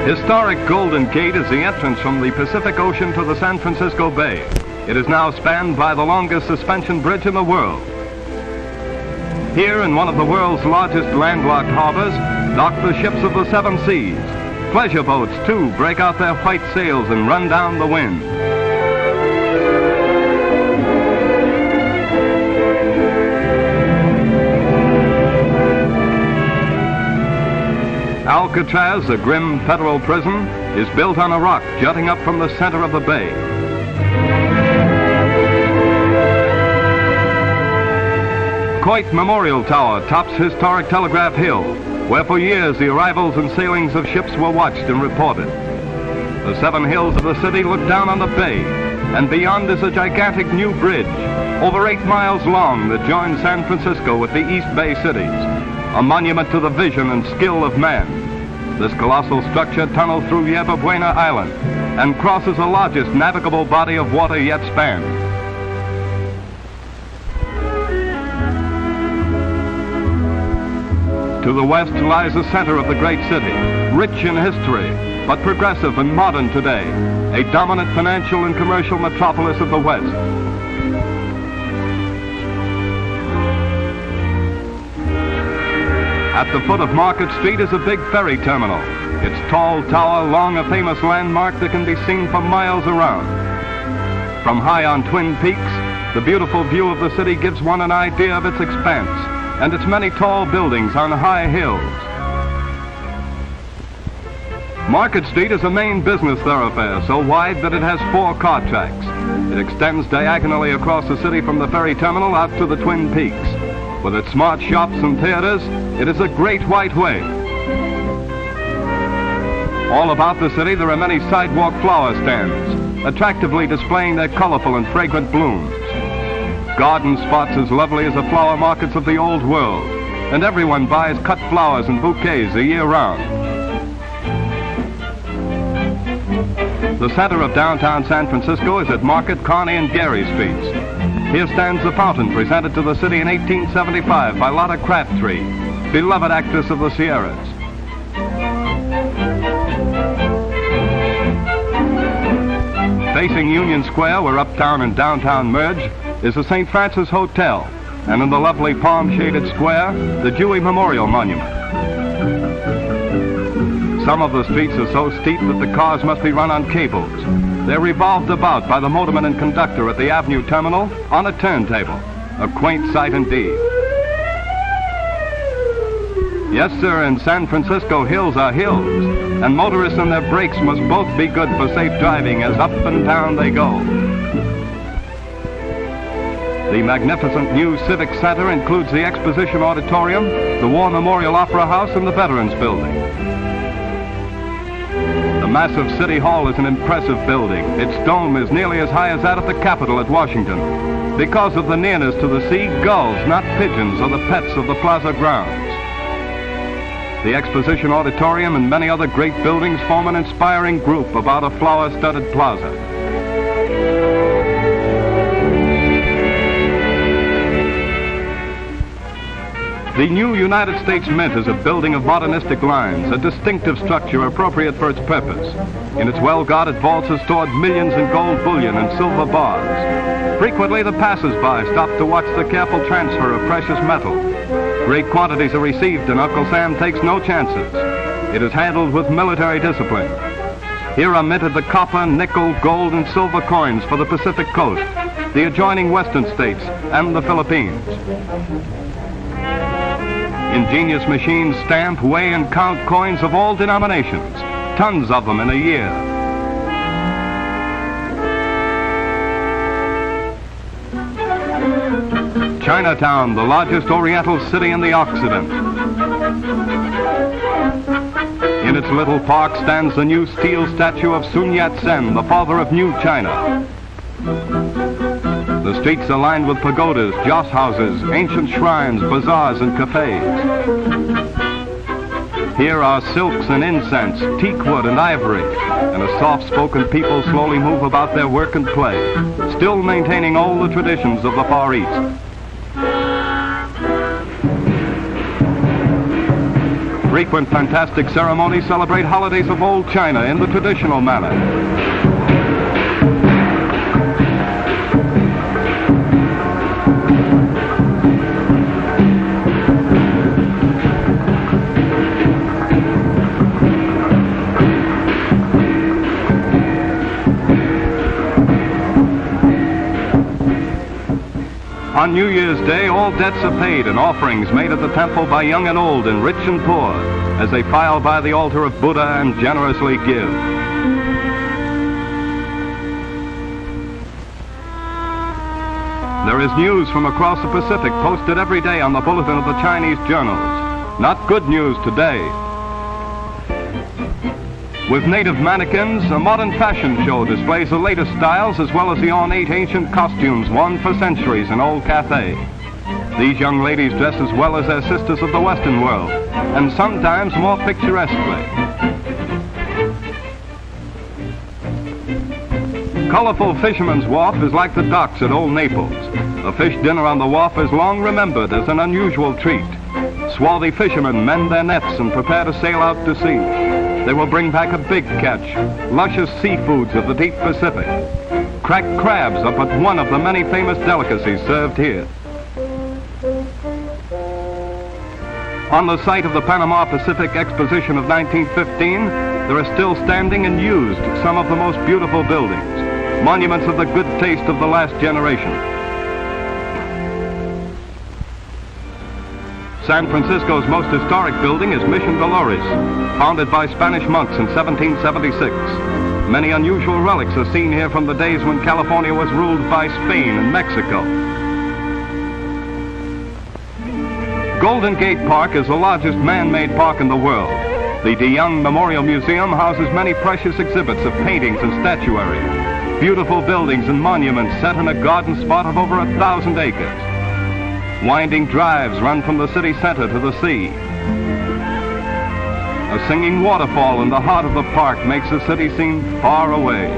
Historic Golden Gate is the entrance from the Pacific Ocean to the San Francisco Bay. It is now spanned by the longest suspension bridge in the world. Here, in one of the world's largest landlocked harbors, dock the ships of the seven seas. Pleasure boats, too, break out their white sails and run down the wind. Alcatraz, a grim federal prison, is built on a rock jutting up from the center of the bay. Coit Memorial Tower tops historic Telegraph Hill, where for years the arrivals and sailings of ships were watched and reported. The seven hills of the city look down on the bay, and beyond is a gigantic new bridge, over 8 miles long, that joins San Francisco with the East Bay cities, a monument to the vision and skill of man. This colossal structure tunnels through Yerba Buena Island and crosses the largest navigable body of water yet spanned. To the west lies the center of the great city, rich in history, but progressive and modern today, a dominant financial and commercial metropolis of the West. At the foot of Market Street is a big ferry terminal, its tall tower long a famous landmark that can be seen for miles around. From high on Twin Peaks, the beautiful view of the city gives one an idea of its expanse and its many tall buildings on high hills. Market Street is a main business thoroughfare so wide that it has 4 car tracks. It extends diagonally across the city from the ferry terminal out to the Twin Peaks. With its smart shops and theaters, it is a great white way. All about the city there are many sidewalk flower stands, attractively displaying their colorful and fragrant blooms. Garden spots as lovely as the flower markets of the old world, and everyone buys cut flowers and bouquets a year round. The center of downtown San Francisco is at Market, Kearny, and Geary Streets. Here stands the fountain presented to the city in 1875 by Lotta Crabtree, beloved actress of the Sierras. Facing Union Square, where uptown and downtown merge, is the St. Francis Hotel, and in the lovely palm-shaded square, the Dewey Memorial Monument. Some of the streets are so steep that the cars must be run on cables. They're revolved about by the motorman and conductor at the Avenue Terminal on a turntable. A quaint sight indeed. Yes, sir, in San Francisco, hills are hills, and motorists and their brakes must both be good for safe driving as up and down they go. The magnificent new Civic Center includes the Exposition Auditorium, the War Memorial Opera House, and the Veterans Building. The massive City Hall is an impressive building. Its dome is nearly as high as that of the Capitol at Washington. Because of the nearness to the sea, gulls, not pigeons, are the pets of the plaza grounds. The Exposition Auditorium and many other great buildings form an inspiring group about a flower-studded plaza. The new United States Mint is a building of modernistic lines, a distinctive structure appropriate for its purpose. In its well-guarded vaults are stored millions in gold bullion and silver bars. Frequently, the passers-by stop to watch the careful transfer of precious metal. Great quantities are received, and Uncle Sam takes no chances. It is handled with military discipline. Here are minted the copper, nickel, gold, and silver coins for the Pacific Coast, the adjoining western states, and the Philippines. Ingenious machines stamp, weigh, and count coins of all denominations, tons of them in a year. Chinatown, the largest Oriental city in the Occident. In its little park stands the new steel statue of Sun Yat-sen, the father of New China. The streets are lined with pagodas, joss houses, ancient shrines, bazaars, and cafes. Here are silks and incense, teakwood and ivory, and a soft-spoken people slowly move about their work and play, still maintaining all the traditions of the Far East. Frequent fantastic ceremonies celebrate holidays of old China in the traditional manner. On New Year's Day, all debts are paid and offerings made at the temple by young and old and rich and poor as they file by the altar of Buddha and generously give. There is news from across the Pacific posted every day on the bulletin of the Chinese journals. Not good news today. With native mannequins, a modern fashion show displays the latest styles as well as the ornate ancient costumes worn for centuries in old Cathay. These young ladies dress as well as their sisters of the Western world, and sometimes more picturesquely. Colorful Fisherman's Wharf is like the docks at Old Naples. A fish dinner on the wharf is long remembered as an unusual treat. Swarthy fishermen mend their nets and prepare to sail out to sea. They will bring back a big catch, luscious seafoods of the deep Pacific. Cracked crabs are but one of the many famous delicacies served here. On the site of the Panama Pacific Exposition of 1915, there are still standing and used some of the most beautiful buildings, monuments of the good taste of the last generation. San Francisco's most historic building is Mission Dolores, founded by Spanish monks in 1776. Many unusual relics are seen here from the days when California was ruled by Spain and Mexico. Golden Gate Park is the largest man-made park in the world. The DeYoung Memorial Museum houses many precious exhibits of paintings and statuary, beautiful buildings and monuments set in a garden spot of over 1,000 acres. Winding drives run from the city center to the sea. A singing waterfall in the heart of the park makes the city seem far away.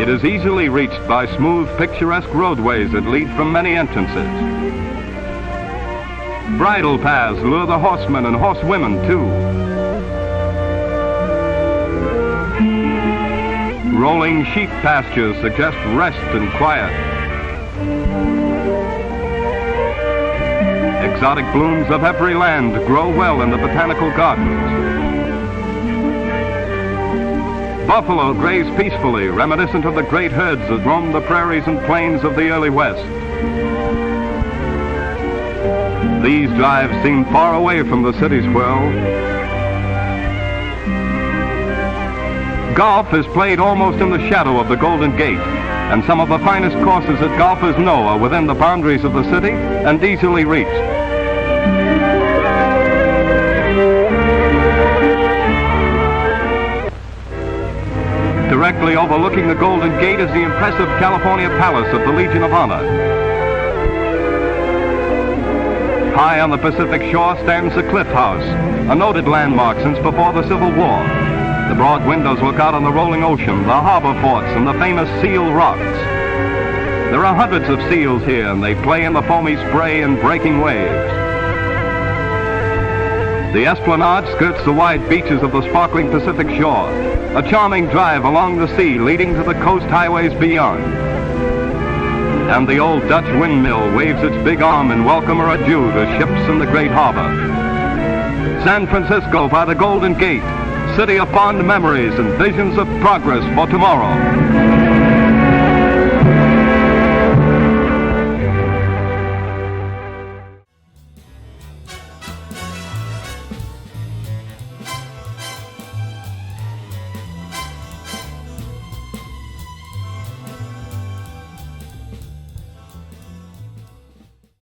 It is easily reached by smooth, picturesque roadways that lead from many entrances. Bridle paths lure the horsemen and horsewomen too. Rolling sheep pastures suggest rest and quiet. Exotic blooms of every land grow well in the botanical gardens. Buffalo graze peacefully, reminiscent of the great herds that roamed the prairies and plains of the early West. These drives seem far away from the city's whirl. Golf is played almost in the shadow of the Golden Gate, and some of the finest courses that golfers know are within the boundaries of the city and easily reached. Directly overlooking the Golden Gate is the impressive California Palace of the Legion of Honor. High on the Pacific shore stands the Cliff House, a noted landmark since before the Civil War. The broad windows look out on the rolling ocean, the harbor forts, and the famous Seal Rocks. There are hundreds of seals here, and they play in the foamy spray and breaking waves. The Esplanade skirts the wide beaches of the sparkling Pacific shore, a charming drive along the sea leading to the coast highways beyond. And the old Dutch windmill waves its big arm in welcome or adieu to ships in the great harbor. San Francisco by the Golden Gate, city of fond memories and visions of progress for tomorrow.